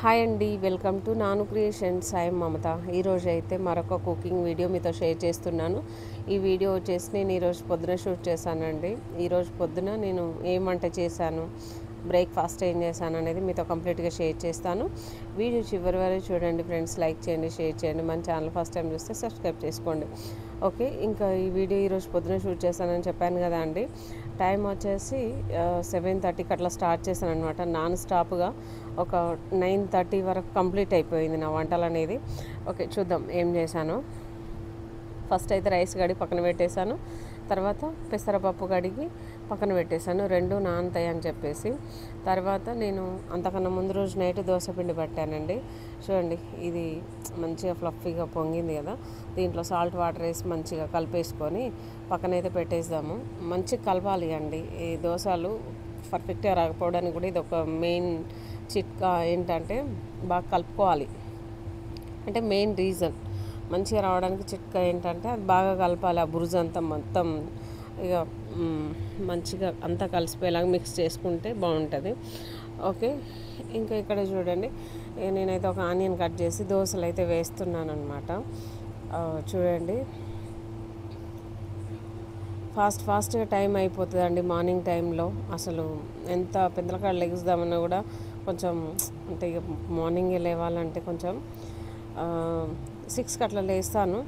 Hi అండి, welcome to నాను creations. I am మమత. ఈరోజు అయితే మరొక కుకింగ్ వీడియో మీతో షేర్ చేస్తున్నాను. ఈ వీడియో వచ్చేసి నేను ఈరోజు పొద్దున షూట్ చేశానండి. ఈరోజు పొద్దున నేను ఏం వంట చేశాను, బ్రేక్ఫాస్ట్ ఏం చేశాను అనేది మీతో కంప్లీట్గా షేర్ చేస్తాను. వీడియో చివరి వరకు చూడండి ఫ్రెండ్స్. లైక్ చేయండి, షేర్ చేయండి. మన ఛానల్ ఫస్ట్ టైం చూస్తే సబ్స్క్రైబ్ చేసుకోండి. ఓకే, ఇంకా ఈ వీడియో ఈరోజు పొద్దున షూట్ చేశానని చెప్పాను కదా అండి. టైం వచ్చేసి 7:30కి అట్లా స్టార్ట్ చేశాను అనమాట. నాన్ స్టాప్గా ఒక 9:30 వరకు కంప్లీట్ అయిపోయింది నా వంటలు అనేది. ఓకే, చూద్దాం ఏం చేశాను. ఫస్ట్ అయితే రైస్ కడిగి పక్కన పెట్టేశాను. తర్వాత పెసరపప్పు కడిగి పక్కన పెట్టేశాను, రెండు నానతాయి అని చెప్పేసి. తర్వాత నేను అంతకన్నా ముందు రోజు నైట్ దోశపిండి పట్టానండి. చూడండి, ఇది మంచిగా ఫ్లఫీగా పొంగింది కదా. దీంట్లో సాల్ట్ వాటర్ వేసి మంచిగా కలిపేసుకొని పక్కనైతే పెట్టేద్దాము. మంచిగా కలపాలి అండి. ఈ దోశలు పర్ఫెక్ట్గా రాకపోవడానికి కూడా ఇది ఒక మెయిన్ చిట్కా ఏంటంటే బాగా కలుపుకోవాలి. అంటే మెయిన్ రీజన్ మంచిగా రావడానికి చిట్కా ఏంటంటే అది బాగా కలపాలి. ఆ బురుజు అంతా మొత్తం ఇక మంచిగా అంతా కలిసిపోయేలాగా మిక్స్ చేసుకుంటే బాగుంటుంది. ఓకే, ఇంకా ఇక్కడ చూడండి, నేనైతే ఒక ఆనియన్ కట్ చేసి దోశలు అయితే వేస్తున్నాను అనమాట. చూడండి, ఫాస్ట్గా టైం అయిపోతుందండి మార్నింగ్ టైంలో. అసలు ఎంత పెద్దలకాడ లెగుస్తామన్నా కూడా కొంచెం అంటే ఇక మార్నింగే లేవాలంటే కొంచెం 6కి అట్లా లేస్తాను.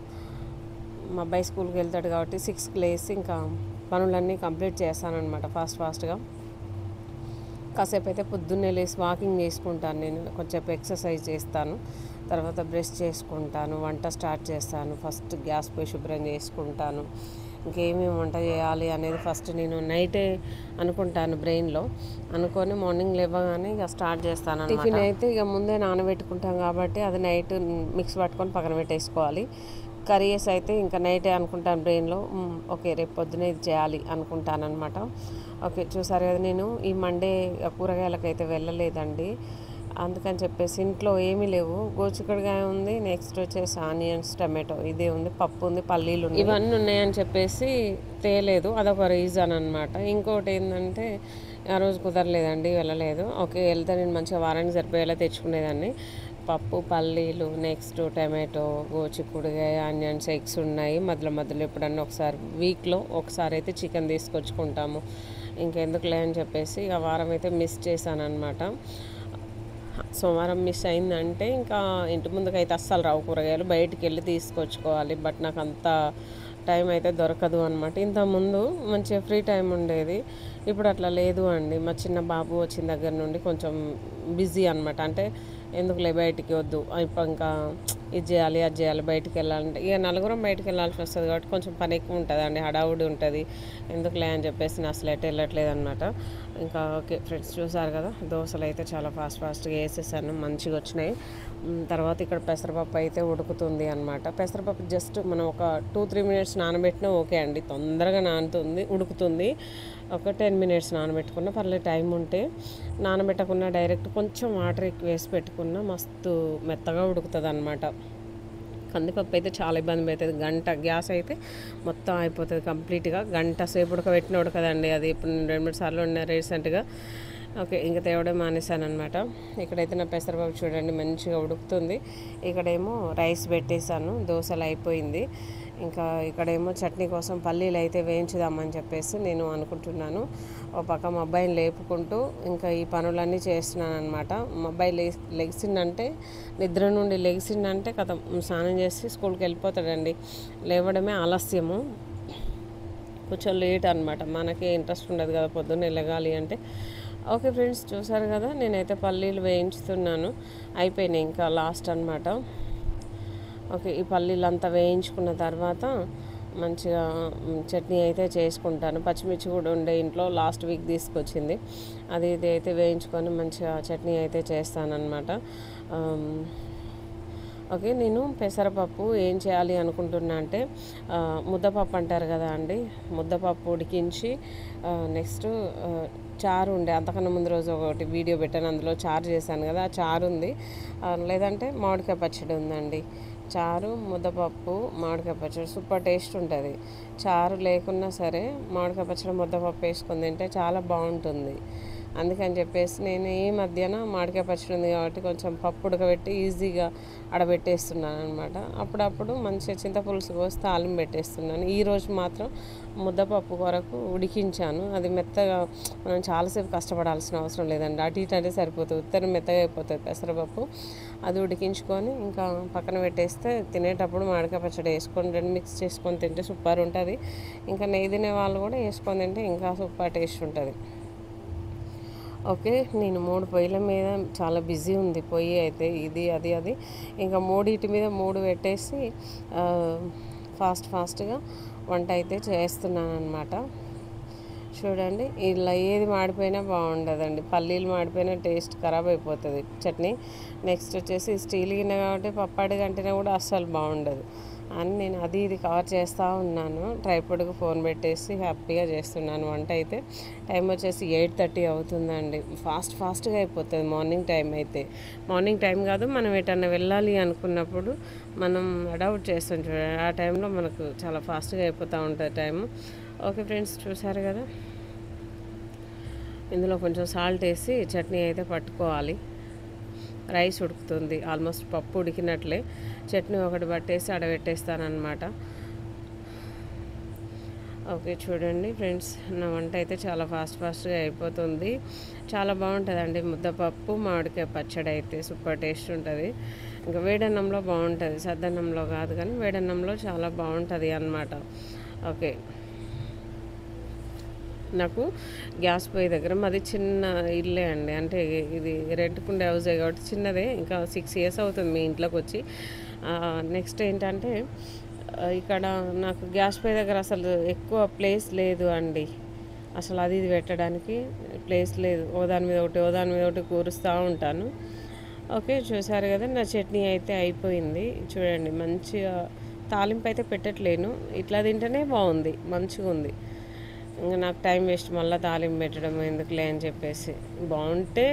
మా అబ్బాయి స్కూల్కి వెళ్తాడు కాబట్టి 6కి లేసి ఇంకా పనులన్నీ కంప్లీట్ చేస్తానన్నమాట ఫాస్ట్గా. కాసేపు అయితే పొద్దున్నే లేసి వాకింగ్ చేసుకుంటాను. నేను కొంచెం ఎక్సర్సైజ్ చేస్తాను. తర్వాత బ్రష్ చేసుకుంటాను, వంట స్టార్ట్ చేస్తాను. ఫస్ట్ గ్యాస్ పోయి శుభ్రం చేసుకుంటాను. ఇంకేమేమి వంట చేయాలి అనేది ఫస్ట్ నేను నైటే అనుకుంటాను, బ్రెయిన్లో అనుకొని మార్నింగ్ లేవగానే ఇక స్టార్ట్ చేస్తాను. టిఫిన్ అయితే ఇక ముందే నానబెట్టుకుంటాం కాబట్టి అది నైట్ మిక్స్ పట్టుకొని పక్కన పెట్టేసుకోవాలి. కర్రీస్ అయితే ఇంకా నైటే అనుకుంటాను బ్రెయిన్లో, ఓకే రేపు పొద్దున ఇది చేయాలి అనుకుంటాను అనమాట. ఓకే, చూసారు కదా, నేను ఈ మండే కూరగాయలకైతే వెళ్ళలేదండి. అందుకని చెప్పేసి ఇంట్లో ఏమీ లేవు. గోచిక్కుడుకాయ ఉంది, నెక్స్ట్ వచ్చేసి ఆనియన్స్, టమాటో ఇదే ఉంది, పప్పు ఉంది, పల్లీలు ఉన్నాయి, ఇవన్నీ ఉన్నాయని చెప్పేసి తేలేదు. అదొక రీజన్ అనమాట. ఇంకోటి ఏంటంటే ఆ రోజు కుదరలేదండి, వెళ్ళలేదు. ఓకే, వెళ్తే నేను మంచిగా వారానికి సరిపోయేలా తెచ్చుకునేదాన్ని. పప్పు, పల్లీలు, నెక్స్ట్ టమాటో, గోచిక్కుడుకాయ, ఆనియన్స్, ఎగ్స్ ఉన్నాయి. మధ్యలో ఎప్పుడన్నా ఒకసారి వీక్లో ఒకసారి అయితే చికెన్ తీసుకొచ్చుకుంటాము. ఇంకెందుకులే అని చెప్పేసి ఆ వారం అయితే మిస్ చేశాను అనమాట. సోమవారం మిస్ అయిందంటే ఇంకా ఇంటి ముందుకైతే అస్సలు రావు కూరగాయలు, బయటికి వెళ్ళి తీసుకొచ్చుకోవాలి. బట్ నాకు అంత టైం అయితే దొరకదు అనమాట. ఇంతకుముందు మంచిగా ఫ్రీ టైం ఉండేది, ఇప్పుడు అట్లా లేదు అండి. మా చిన్న బాబు వచ్చిన దగ్గర నుండి కొంచెం బిజీ అనమాట. అంటే ఎందుకులే బయటికి వద్దు, ఇంకా ఇది చేయాలి అది చేయాలి, బయటికి వెళ్ళాలంటే ఇక నలుగురం బయటికి వెళ్ళాల్సి వస్తుంది కాబట్టి కొంచెం పని ఎక్కువ ఉంటుంది అండి, హడావుడి ఉంటుంది. ఎందుకులే అని చెప్పేసి నేను అసలు ఎటు వెళ్ళట్లేదు అనమాట. ఇంకా ఓకే ఫ్రెండ్స్, చూసారు కదా, దోశలు అయితే చాలా ఫాస్ట్గా వేసేసాను, మంచిగా వచ్చినాయి. తర్వాత ఇక్కడ పెసరపప్పు అయితే ఉడుకుతుంది అనమాట. పెసరపప్పు జస్ట్ మనం ఒక 2-3 మినిట్స్ నానబెట్టినా ఓకే అండి, తొందరగా ఉడుకుతుంది. ఒక 10 మినిట్స్ నానబెట్టుకున్నా పర్లేదు, టైం ఉంటే. నానబెట్టకుండా డైరెక్ట్ కొంచెం వాటర్ ఎక్కువ వేసి పెట్టుకున్నా మస్తు మెత్తగా ఉడుకుతుంది అనమాట. కందిపప్పు అయితే చాలా ఇబ్బంది అవుతుంది. గంట గ్యాస్ అయితే మొత్తం అయిపోతుంది కంప్లీట్గా. గంట సేపు ఉడకబెట్టిన ఉడకదండి అది. ఇప్పుడు నేను 2-3 సార్లు ఉన్నా రీసెంట్గా. ఓకే, ఇంకా తేవడం మానేశాను అనమాట. ఇక్కడైతే నా పెసరపప్పు చూడండి మంచిగా ఉడుకుతుంది. ఇక్కడేమో రైస్ పెట్టేశాను, దోశలు అయిపోయింది. ఇంకా ఇక్కడేమో చట్నీ కోసం పల్లీలు అయితే వేయించుదామని చెప్పేసి నేను అనుకుంటున్నాను. ఒక పక్క మా అబ్బాయిని లేపుకుంటూ ఇంకా ఈ పనులన్నీ చేస్తున్నాను అనమాట. మా అబ్బాయి లెగిసిందంటే, నిద్ర నుండి లెగిసిందంటే కథ స్నానం చేసి స్కూల్కి వెళ్ళిపోతాడండి. లేవడమే ఆలస్యము, కొంచెం లేట్ అనమాట. మనకి ఇంట్రెస్ట్ ఉండదు కదా పొద్దున్నే లెగాలి అంటే. ఓకే ఫ్రెండ్స్, చూసారు కదా, నేనైతే పల్లీలు వేయించుతున్నాను. అయిపోయినాయి, ఇంకా లాస్ట్ అనమాట. ఓకే, ఈ పల్లీలు అంతా వేయించుకున్న తర్వాత మంచిగా చట్నీ అయితే చేసుకుంటాను. పచ్చిమిర్చి కూడా ఉండే ఇంట్లో, లాస్ట్ వీక్ తీసుకొచ్చింది. ఇది అయితే వేయించుకొని మంచిగా చట్నీ అయితే చేస్తానన్నమాట. ఓకే, నేను పెసరపప్పు ఏం చేయాలి అనుకుంటున్నా అంటే, ముద్దపప్పు అంటారు కదా అండి, ముద్దపప్పు ఉడికించి నెక్స్ట్ చారు ఉండే, అంతకన్నా ముందు రోజు ఒకటి వీడియో పెట్టాను, అందులో చారు చేశాను కదా, ఆ చారు ఉంది. లేదంటే మామిడికాయ పచ్చడి ఉందండి. చారు, ముద్దపప్పు, మామిడికాయ పచ్చడి సూపర్ టేస్ట్ ఉంటుంది. చారు లేకున్నా సరే మామిడికాయ పచ్చడి, ముద్దపప్పు వేసుకొని తింటే చాలా బాగుంటుంది. అందుకని చెప్పేసి నేను ఈ మధ్యాహ్న మామిడికాయ పచ్చడి ఉంది కాబట్టి కొంచెం పప్పు ఉడకబెట్టి ఈజీగా ఆడబెట్టేస్తున్నాను అనమాట. అప్పుడప్పుడు మంచిగా చింతపులుసు పోసి తాలింపు పెట్టేస్తున్నాను. ఈరోజు మాత్రం ముద్దపప్పు కొరకు ఉడికించాను. అది మెత్తగా మనం చాలాసేపు కష్టపడాల్సిన అవసరం లేదండి. అటు ఇటు అంటే సరిపోతుంది, ఉత్తరం మెత్తగా అయిపోతుంది పెసరపప్పు. అది ఉడికించుకొని ఇంకా పక్కన పెట్టేస్తే తినేటప్పుడు మామిడికాయ పచ్చడి వేసుకొని రెండు మిక్స్ చేసుకొని తింటే సూపర్ ఉంటుంది. ఇంకా నెయ్యి తినే వాళ్ళు కూడా వేసుకొని తింటే ఇంకా సూపర్ టేస్ట్ ఉంటుంది. ఓకే, నేను 3 పొయ్యిల మీద చాలా బిజీ ఉంది పొయ్యి అయితే, ఇది అది అది ఇంకా మూడింటి మీద 3 పెట్టేసి ఫాస్ట్గా వంట అయితే చేస్తున్నాను అనమాట. చూడండి, ఇలా ఏది మాడిపోయినా బాగుండదండి. పల్లీలు మాడిపోయినా టేస్ట్ ఖరాబ్ అయిపోతుంది చట్నీ. నెక్స్ట్ వచ్చేసి స్టీల్ గిన్నె కాబట్టి పప్పాడి కంటేనే కూడా అస్సలు బాగుండదు అని నేను అది ఇది కవర్ చేస్తూ ఉన్నాను. ట్రైపాడ్కి ఫోన్ పెట్టేసి హ్యాపీగా చేస్తున్నాను వంట అయితే. టైం వచ్చేసి 8:30 అవుతుందండి. ఫాస్ట్గా అయిపోతుంది మార్నింగ్ టైం అయితే. మార్నింగ్ టైం కాదు, మనం ఎటన్నా వెళ్ళాలి అనుకున్నప్పుడు మనం అడౌట్ చేస్తాం చూడండి, ఆ టైంలో మనకు చాలా ఫాస్ట్గా అయిపోతూ ఉంటుంది టైము. ఓకే ఫ్రెండ్స్, చూసారు కదా, ఇందులో కొంచెం సాల్ట్ వేసి చట్నీ అయితే పట్టుకోవాలి. రైస్ ఉడుకుతుంది, ఆల్మోస్ట్ పప్పు ఉడికినట్లే. చట్నీ ఒకటి పట్టేసి ఆడబెట్టేస్తానమాట. ఓకే, చూడండి ఫ్రెండ్స్, నా వంట అయితే చాలా ఫాస్ట్గా అయిపోతుంది. చాలా బాగుంటుందండి ముద్దపప్పు మామిడికాయ పచ్చడి అయితే సూపర్ టేస్ట్ ఉంటుంది. ఇంకా వేడన్నంలో బాగుంటుంది, సద్దన్నంలో కాదు కానీ వేడన్నంలో చాలా బాగుంటుంది అన్నమాట. ఓకే, నాకు గ్యాస్ పొయ్యి దగ్గర మాది చిన్న ఇల్లే అండి, అంటే ఇది రెంట్కుండే హౌసే కాబట్టి చిన్నదే. ఇంకా 6 years అవుతుంది మీ ఇంట్లోకి వచ్చి. నెక్స్ట్ ఏంటంటే ఇక్కడ నాకు గ్యాస్ పొయ్యి దగ్గర అసలు ఎక్కువ ప్లేస్ లేదు అండి. అసలు అది ఇది పెట్టడానికి ప్లేస్ లేదు. ఓదాని మీద ఒకటి కూరుస్తూ ఉంటాను. ఓకే, చూసారు కదా, నా చట్నీ అయితే అయిపోయింది. చూడండి, మంచిగా తాలింపు అయితే పెట్టట్లేను, ఇట్లా తింటేనే బాగుంది, మంచిగా ఉంది. ఇంకా నాకు టైం వేస్ట్ మళ్ళీ తాలింపు పెట్టడం ఎందుకులే అని చెప్పేసి, బాగుంటే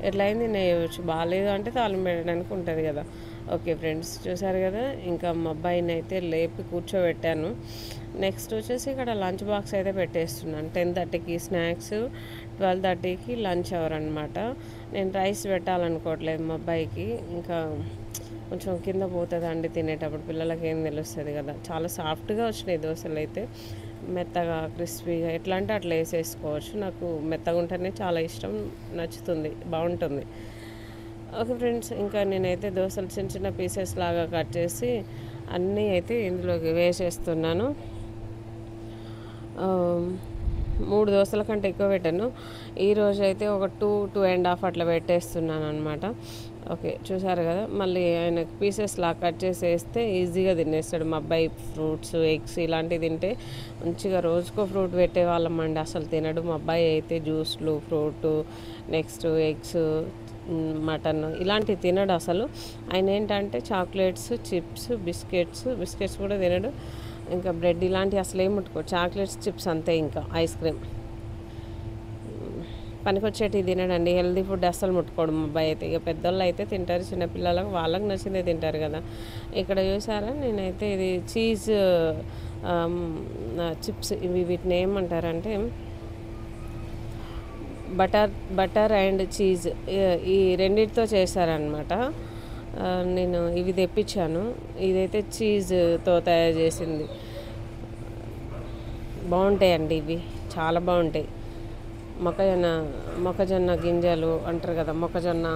ఎట్లా అయింది నేయవచ్చు, బాగాలేదు అంటే తాలింపు పెట్టడానికి ఉంటుంది కదా. ఓకే ఫ్రెండ్స్, చూసారు కదా, ఇంకా మా అబ్బాయిని అయితే లేపి కూర్చోబెట్టాను. నెక్స్ట్ వచ్చేసి ఇక్కడ లంచ్ బాక్స్ అయితే పెట్టేస్తున్నాను. 10:30కి స్నాక్స్, 12:30కి లంచ్ అవర్ అనమాట. నేను రైస్ పెట్టాలనుకోవట్లేదు మా అబ్బాయికి, ఇంకా కొంచెం కింద పోతుందండి తినేటప్పుడు, పిల్లలకి ఏం తెలుస్తుంది కదా. చాలా సాఫ్ట్గా వచ్చినాయి దోశలు అయితే, మెత్తగా క్రిస్పీగా ఎట్లా అంటే అట్లా వేసేసుకోవచ్చు. నాకు మెత్తగా ఉంటేనే చాలా ఇష్టం, నచ్చుతుంది, బాగుంటుంది. ఓకే ఫ్రెండ్స్, ఇంకా నేనైతే దోశలు చిన్న చిన్న పీసెస్ లాగా కట్ చేసి అన్నీ అయితే ఇందులోకి వేసేస్తున్నాను. 3 దోశల కంటే ఎక్కువ పెట్టాను. ఈరోజు అయితే ఒక 2.5 అట్లా పెట్టేస్తున్నాను అనమాట. ఓకే, చూసారు కదా, మళ్ళీ ఆయనకు పీసెస్ లా కట్ చేసి వేస్తే ఈజీగా తినేస్తాడు మా అబ్బాయి. ఫ్రూట్స్, ఎగ్స్ ఇలాంటివి తింటే మంచిగా రోజుకో ఫ్రూట్ పెట్టేవాళ్ళమండి, అసలు తినడు మా అబ్బాయి అయితే. జ్యూస్లు, ఫ్రూటు, నెక్స్ట్ ఎగ్స్, మటన్ ఇలాంటివి తినడు అసలు. ఆయన ఏంటంటే చాక్లెట్స్, చిప్స్, బిస్కెట్స్ కూడా తినడు. ఇంకా బ్రెడ్ ఇలాంటివి అసలు ఏం ముట్టుకోడు, చాక్లెట్స్, చిప్స్ అంతే. ఇంకా ఐస్ క్రీమ్ పనికొచ్చేటివి తినడండి. హెల్దీ ఫుడ్ అస్సలు ముట్టుకోడు మా అబ్బాయి అయితే. ఇక పెద్దోళ్ళు అయితే తింటారు, చిన్నపిల్లలకు వాళ్ళకి నచ్చిందే తింటారు కదా. ఇక్కడ చూసారా, నేనైతే ఇది చీజ్ చిప్స్, వీటిని ఏమంటారంటే బటర్ అండ్ చీజ్, ఈ రెండింటితో చేశారనమాట. నేను ఇవి తెప్పించాను. ఇదైతే చీజ్తో తయారు చేసింది. బాగుంటాయండి ఇవి, చాలా బాగుంటాయి. మొక్కజొన్న గింజలు అంటారు కదా, మొక్కజొన్న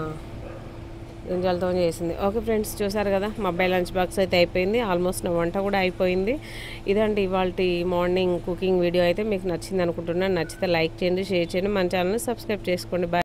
గింజలతో చేసింది. ఓకే ఫ్రెండ్స్, చూసారు కదా, మా అబ్బాయి లంచ్ బాక్స్ అయితే అయిపోయింది. ఆల్మోస్ట్ నా వంట కూడా అయిపోయింది. ఇదండి ఇవాల్టి మార్నింగ్ కుకింగ్ వీడియో అయితే. మీకు నచ్చింది అనుకుంటున్నాను. నచ్చితే లైక్ చేయండి, షేర్ చేయండి, మన ఛానల్ని సబ్స్క్రైబ్ చేసుకోండి. బాయ్.